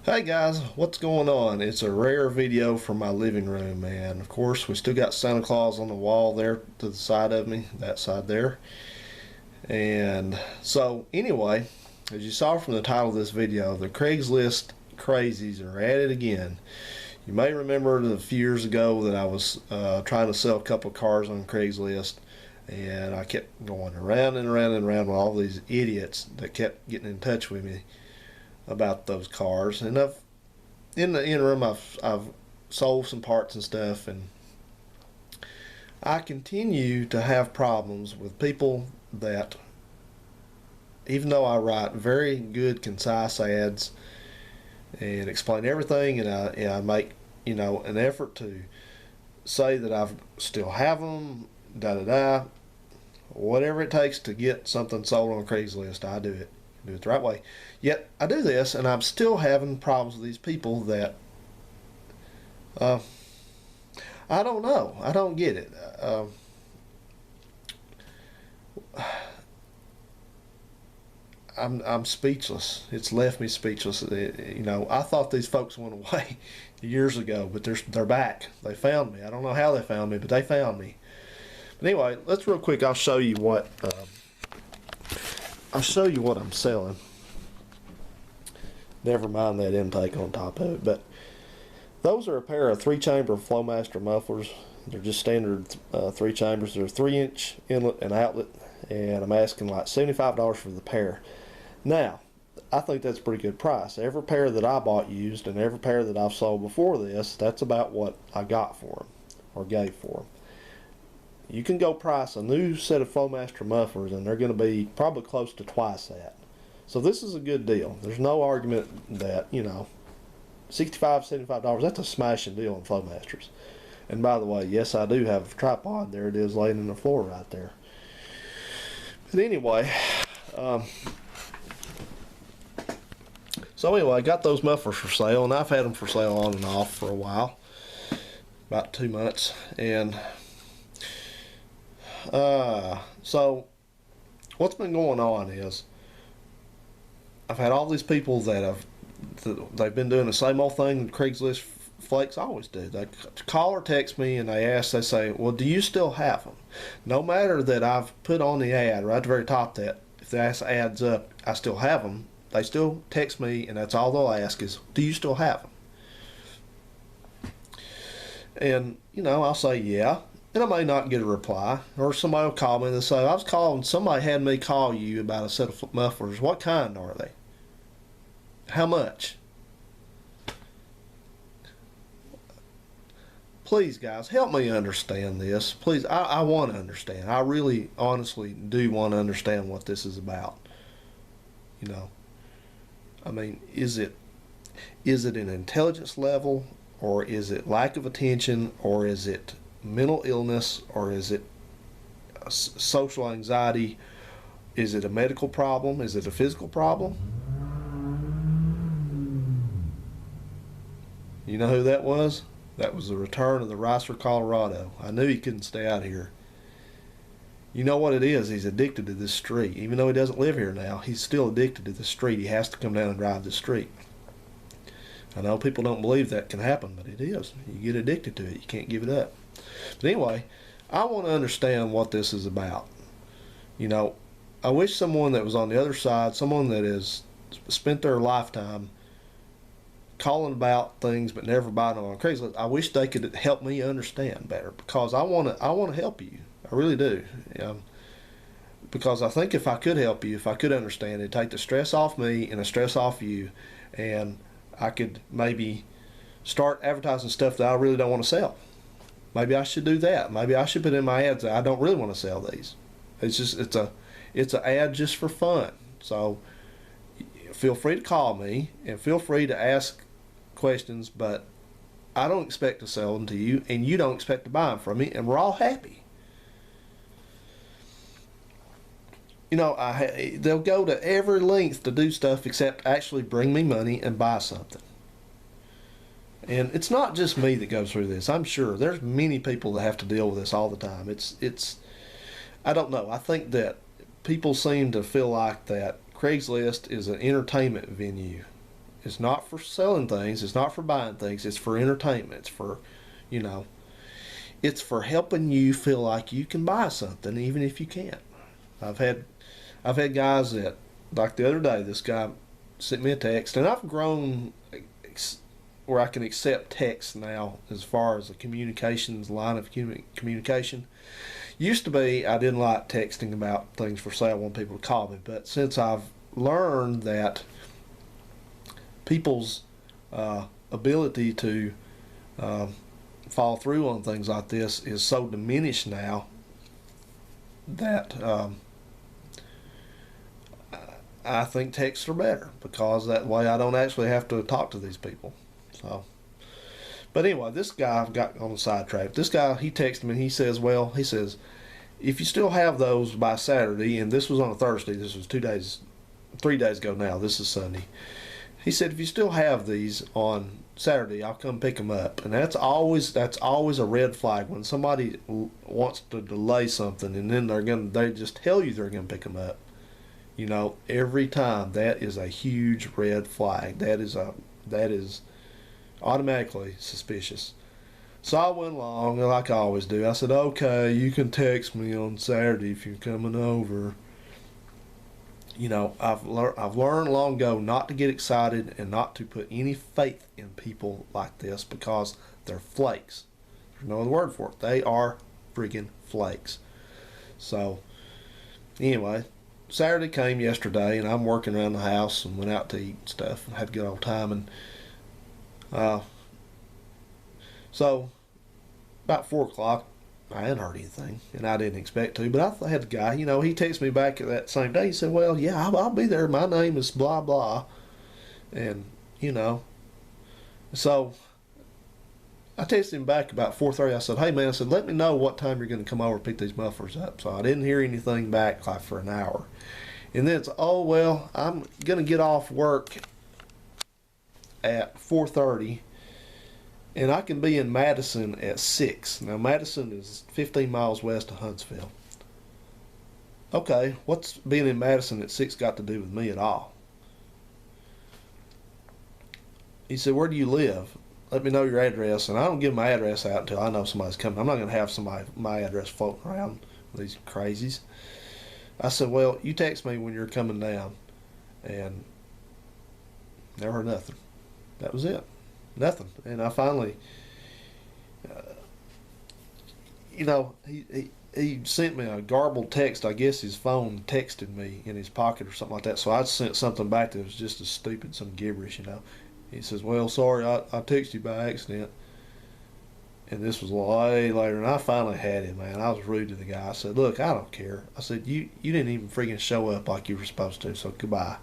Hey guys, what's going on? It's a rare video from my living room, and of course we still got Santa Claus on the wall there to the side of me, that side there. And so anyway, as you saw from the title of this video, the Craigslist crazies are at it again. You may remember a few years ago that I was trying to sell a couple of cars on Craigslist, and I kept going around and around and around with all these idiots that kept getting in touch with me about those cars. And in the interim I've sold some parts and stuff, and I continue to have problems with people that, even though I write very good concise ads and explain everything, and I make an effort to say that I still have them, da da da, whatever it takes to get something sold on Craigslist, I do it the right way. Yet I do this, and I'm still having problems with these people that I don't know. I don't get it. I'm speechless. It's left me speechless. I thought these folks went away years ago, but they're back. They found me. I don't know how they found me, but they found me. But anyway, let's real quick. I'll show you what I'm selling. Never mind that intake on top of it, but those are a pair of 3-chamber Flowmaster mufflers. They're just standard 3 chambers. They're 3-inch inlet and outlet, and I'm asking like $75 for the pair. Now, I think that's a pretty good price. Every pair that I bought used and every pair that I've sold before this, that's about what I got for them or gave for them. You can go price a new set of Flowmaster mufflers, and they're going to be probably close to twice that. So this is a good deal. There's no argument that, $65, $75, that's a smashing deal on Flowmasters. And by the way, yes, I do have a tripod. There it is laying on the floor right there. But anyway, I got those mufflers for sale, and I've had them for sale on and off for a while, about 2 months. And so what's been going on is I've had all these people they've been doing the same old thing Craigslist flakes always do. They call or text me and they say, well, do you still have them? No matter that I've put on the ad right at the very top that if that adds up, I still have them, they still text me, and that's all they'll ask is, do you still have them? And I'll say yeah, and I may not get a reply, or somebody will call me and say, I was calling, somebody had me call you about a set of mufflers. What kind are they? How much? Please, guys, help me understand this. Please, I want to understand. I really, honestly do want to understand what this is about. I mean, is it an intelligence level, or is it lack of attention, or is it mental illness, or is it social anxiety? Is it a medical problem? Is it a physical problem? You know who that was? That was the return of the Ricer, Colorado. I knew he couldn't stay out here. You know what it is? He's addicted to this street. Even though he doesn't live here now, he's still addicted to the street. He has to come down and drive the street. I know people don't believe that can happen, but it is. You get addicted to it. You can't give it up. But anyway, I want to understand what this is about. I wish someone that was on the other side, someone that has spent their lifetime calling about things but never buying them on Craigslist, I wish they could help me understand better, because I want to help you. I really do. Because I think if I could help you, if I could understand, it'd take the stress off me and the stress off you, and I could maybe start advertising stuff that I really don't want to sell. Maybe I should do that. Maybe I should put in my ads that I don't really want to sell these. It's an ad just for fun. So feel free to call me and feel free to ask questions, but I don't expect to sell them to you, and you don't expect to buy them from me, and we're all happy. They'll go to every length to do stuff except actually bring me money and buy something. And it's not just me that goes through this. I'm sure there's many people that have to deal with this all the time. I don't know. I think that people seem to feel like that Craigslist is an entertainment venue. It's not for selling things. It's not for buying things. It's for entertainment. It's for, you know, it's for helping you feel like you can buy something even if you can't. I've had guys that, like the other day, this guy sent me a text, and I've grown where I can accept text now as far as the communications line of communication. Used to be I didn't like texting about things for sale. I want people to call me, but since I've learned that people's ability to follow through on things like this is so diminished now that I think texts are better, because that way I don't actually have to talk to these people. So, but anyway, this guy, I've got on the sidetrack. This guy, he texted me. He says, if you still have those by Saturday, and this was on a Thursday. This was 3 days ago now. This is Sunday. He said, if you still have these on Saturday, I'll come pick them up. And that's always a red flag when somebody wants to delay something, and then they just tell you they're gonna pick them up. You know, every time, that is a huge red flag. That is automatically suspicious. So I went along, like I always do. I said, okay, you can text me on Saturday if you're coming over. You know, I've learned long ago not to get excited and not to put any faith in people like this, because they're flakes. There's no other word for it. They are friggin' flakes. So, anyway, Saturday came yesterday, and I'm working around the house and went out to eat and stuff and had a good old time. And so about 4 o'clock, I hadn't heard anything, and I didn't expect to, but I had the guy, he texted me back that same day. He said, well, yeah, I'll be there. My name is blah, blah. And, so I texted him back about 4:30. I said, hey, man, let me know what time you're going to come over and pick these mufflers up. So I didn't hear anything back like for an hour. And then it's, oh, well, I'm going to get off work at 4:30, and I can be in Madison at 6. Now, Madison is 15 miles west of Huntsville. Okay, what's being in Madison at 6 got to do with me at all? He said, where do you live? Let me know your address. And I don't give my address out until I know somebody's coming. I'm not going to have my address floating around with these crazies. I said, well, you text me when you're coming down. And never heard nothing. That was it. Nothing. And I finally, he sent me a garbled text. I guess his phone texted me in his pocket or something like that. So I sent something back that was just as stupid, some gibberish, He says, well, sorry, I texted you by accident. And this was way later, and I finally had him, man. I was rude to the guy. I said, look, I don't care. I said, you didn't even freaking show up like you were supposed to, so goodbye.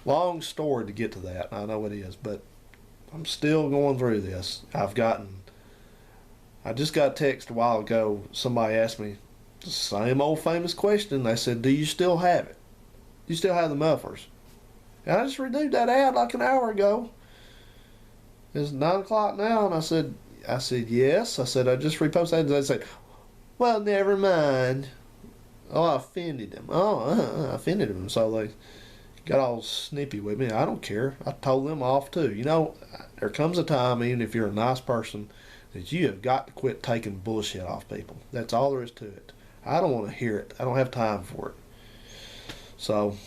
Long story to get to that. I know it is, but I'm still going through this. I just got a text a while ago. Somebody asked me the same old famous question. They said, do you still have it? Do you still have the mufflers? And I just renewed that ad like an hour ago. It's 9 o'clock now, and I said, yes. I said, I just reposted it. They said, well, never mind. Oh, I offended them. I offended them. So they got all snippy with me. I don't care. I told them off too. There comes a time, even if you're a nice person, that you have got to quit taking bullshit off people. That's all there is to it. I don't want to hear it. I don't have time for it. So,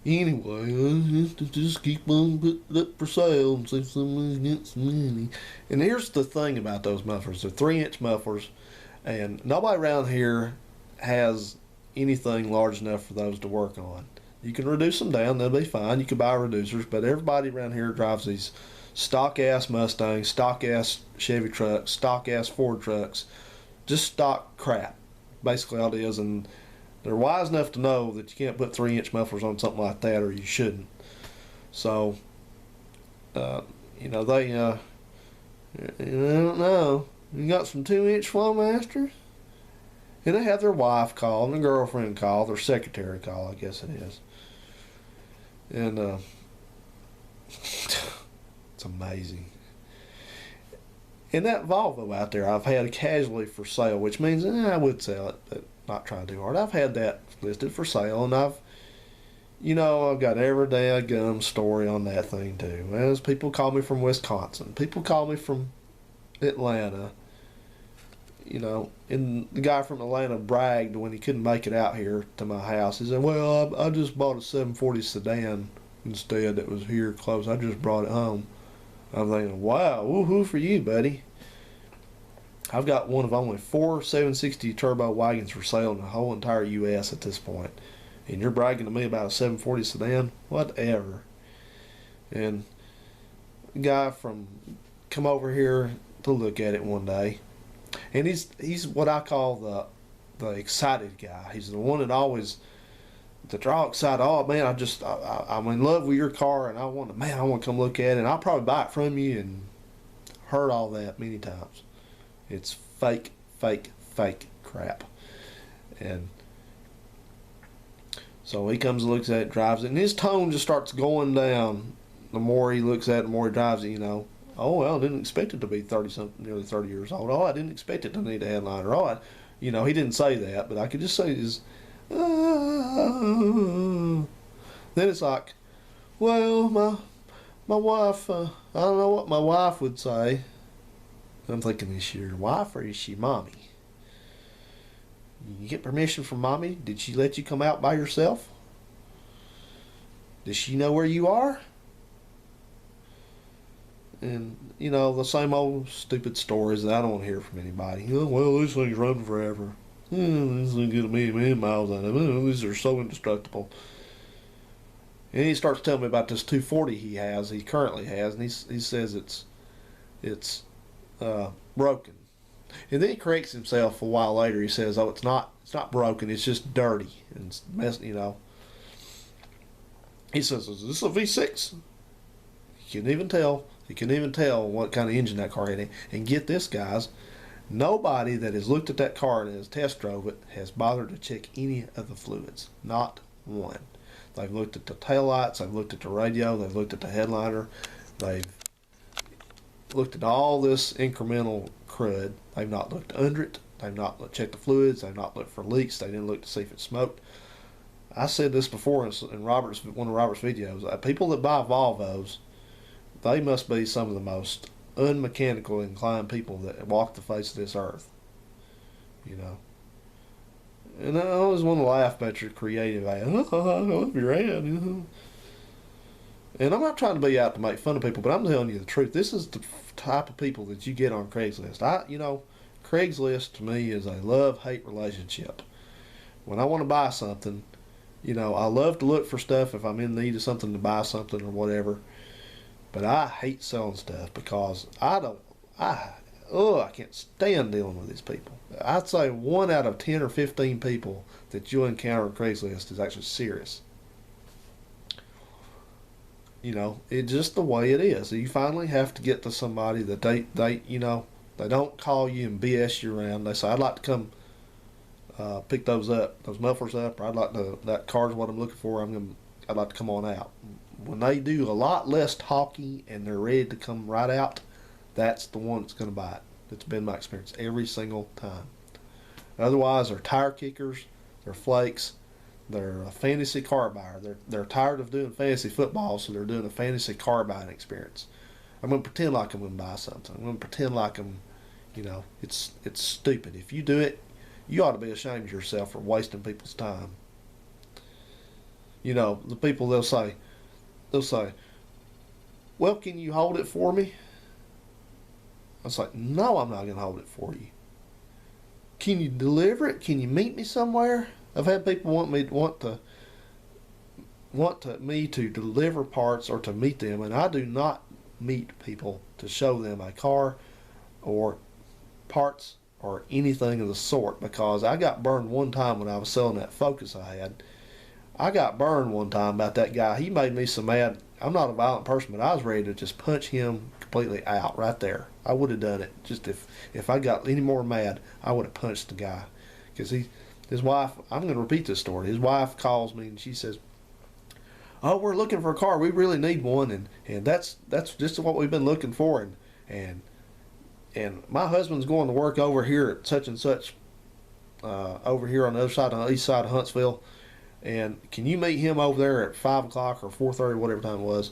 anyway, I have to just keep on putting it up for sale and see if somebody gets money. And here's the thing about those mufflers. They're 3-inch mufflers, and nobody around here has anything large enough for those to work on. You can reduce them down. They'll be fine. You can buy reducers, but everybody around here drives these stock-ass Mustangs, stock-ass Chevy trucks, stock-ass Ford trucks, just stock crap. Basically all it is, and they're wise enough to know that you can't put 3-inch mufflers on something like that, or you shouldn't. So, I don't know. You got some 2-inch Flowmasters? And they have their wife call, and their girlfriend call, their secretary call, I guess it is. And it's amazing. And that Volvo out there, I've had casually for sale, which means I would sell it, but not trying too hard. I've had that listed for sale, and You know, I've got every daggum story on that thing too. As people call me from Wisconsin, people call me from Atlanta. You know, and the guy from Atlanta bragged when he couldn't make it out here to my house. He said, "Well, I just bought a 740 sedan instead that was here close. I just brought it home." I'm thinking, "Wow, woohoo for you, buddy." I've got one of only four 760 turbo wagons for sale in the whole entire U.S. at this point, and you're bragging to me about a 740 sedan? Whatever. And a guy from come over here to look at it one day, and he's what I call the excited guy. He's the one that always that they're all excited. Oh man, I'm in love with your car, and I want to come look at it, and I'll probably buy it from you. And heard all that many times. It's fake, fake, fake crap. And so he comes and looks at it, drives it, and his tone just starts going down. The more he looks at it, the more he drives it, you know. Oh, well, I didn't expect it to be 30 something, nearly 30 years old. Oh, I didn't expect it to need a headliner. Oh, he didn't say that, but I could just say his, then it's like, well, my wife, I don't know what my wife would say. I'm thinking, is she your wife or is she mommy? You get permission from mommy? Did she let you come out by yourself? Does she know where you are? And, you know, the same old stupid stories that I don't want to hear from anybody. Oh, well, this thing's running forever. This thing's getting a million miles out of it. These are so indestructible. And he starts telling me about this 240 he currently has, and he says it's broken. And then he corrects himself a while later. He says, "Oh, it's not broken. It's just dirty and it's messed, you know." He says, "Is this a V6?" He couldn't even tell. He couldn't even tell what kind of engine that car had. And get this, guys, nobody that has looked at that car and has test drove it has bothered to check any of the fluids. Not one. They've looked at the taillights. They've looked at the radio. They've looked at the headliner. They've looked at all this incremental crud. They've not looked under it. They've not checked the fluids. They've not looked for leaks. They didn't look to see if it smoked. I said this before in one of Robert's videos. People that buy Volvos, they must be some of the most unmechanical inclined people that walk the face of this earth. You know. And I always want to laugh about your creative eye. Oh, I love your ad. And I'm not trying to be out to make fun of people, but I'm telling you the truth. This is the type of people that you get on Craigslist. Craigslist to me is a love-hate relationship. When I want to buy something, I love to look for stuff if I'm in need of something to buy something or whatever. But I hate selling stuff because I can't stand dealing with these people. I'd say 1 out of 10 or 15 people that you'll encounter on Craigslist is actually serious. It's just the way it is. You finally have to get to somebody that they don't call you and BS you around. They say, "I'd like to come pick those mufflers up, or that car's what I'm looking for. I'd like to come on out." When they do a lot less talking and they're ready to come right out, that's the one that's going to buy it. That's been my experience every single time. Otherwise, they're tire kickers, they're flakes, they're a fantasy car buyer. They're tired of doing fantasy football, so they're doing a fantasy car buying experience. I'm going to pretend like I'm going to buy something. I'm going to pretend like it's stupid. If you do it, you ought to be ashamed of yourself for wasting people's time. The people, they'll say, "Well, can you hold it for me?" I was like, "No, I'm not going to hold it for you." "Can you deliver it? Can you meet me somewhere?" I've had people want me to deliver parts or to meet them, and I do not meet people to show them a car or parts or anything of the sort, because I got burned one time when I was selling that Focus I had. I got burned one time about that guy. He made me so mad. I'm not a violent person, but I was ready to just punch him completely out right there. I would have done it. Just if I got any more mad, I would have punched the guy. Because his wife, I'm going to repeat this story. His wife calls me and she says, "Oh, we're looking for a car. We really need one, and that's just what we've been looking for. And my husband's going to work over here at such and such, over here on the other side, on the east side of Huntsville. And can you meet him over there at 5 o'clock or 4:30, whatever time it was?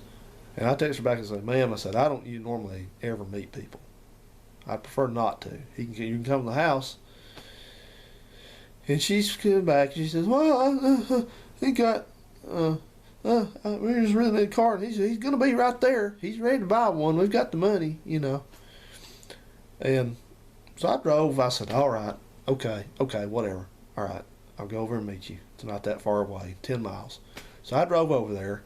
And I texted her back and said, ma'am, I said, I don't normally ever meet people. I prefer not to. You can come to the house. And she's coming back. She says, well, he got, we're just renting a car. He's going to be right there. He's ready to buy one. We've got the money, you know. And so I drove. I said, all right, okay, whatever. All right, I'll go over and meet you. It's not that far away, 10 miles. So I drove over there,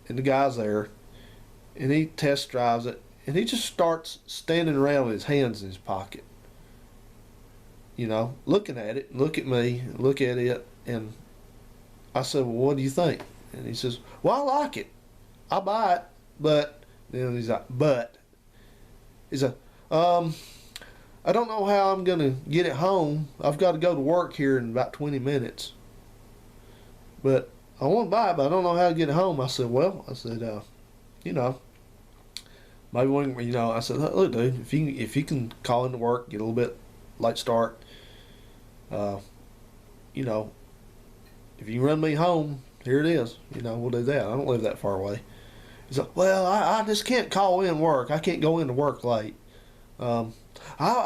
and the guy's there, and he test drives it, and he just starts standing around with his hands in his pocket. You know, looking at it, look at me, look at it, and I said, well, what do you think? And he says, well, I like it. I'll buy it, but, then he's like, he's like, I don't know how I'm going to get it home. I've got to go to work here in about 20 minutes. But I want to buy it, but I don't know how to get it home. I said, well, you know, maybe when, you know, I said, look, dude, if you can call into work, get a little bit late start, you know, if you can run me home, here it is. You know, we'll do that. I don't live that far away. He's like, well, I just can't call in work. I can't go into work late. I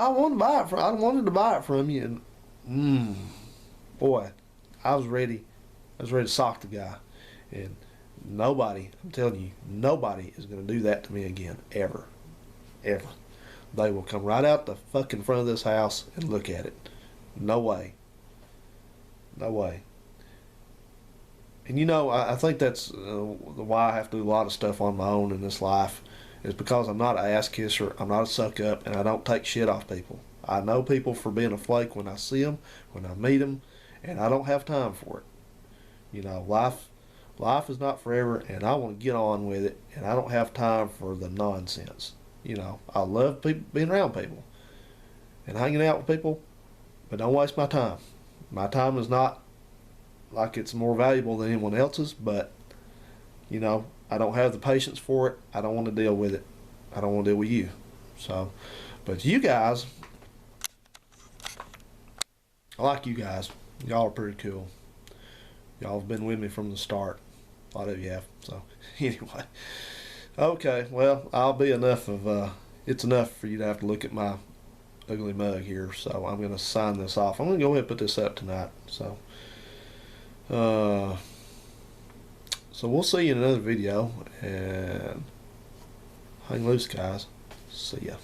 want to buy it I wanted to buy it from you, and boy, I was ready to sock the guy, and nobody, I'm telling you, nobody is going to do that to me again, ever. They will come right out the fucking front of this house and look at it. No way. And you know, I think that's why I have to do a lot of stuff on my own in this life, is because I'm not an ass kisser, I'm not a suck up, and I don't take shit off people. I know people for being a flake when I see them, when I meet them, and I don't have time for it. You know, life is not forever, and I want to get on with it, and I don't have time for the nonsense. You know, I love being around people and hanging out with people, but don't waste my time. My time is not like it's more valuable than anyone else's, but, you know, I don't have the patience for it. I don't want to deal with it. I don't want to deal with you. So, but you guys, I like you guys. Y'all are pretty cool. Y'all have been with me from the start. A lot of you have. So, anyway. Okay, well, I'll be enough of, it's enough for you to have to look at my ugly mug here. So, I'm going to sign this off. I'm going to go ahead and put this up tonight. So, so we'll see you in another video, and hang loose, guys. See ya.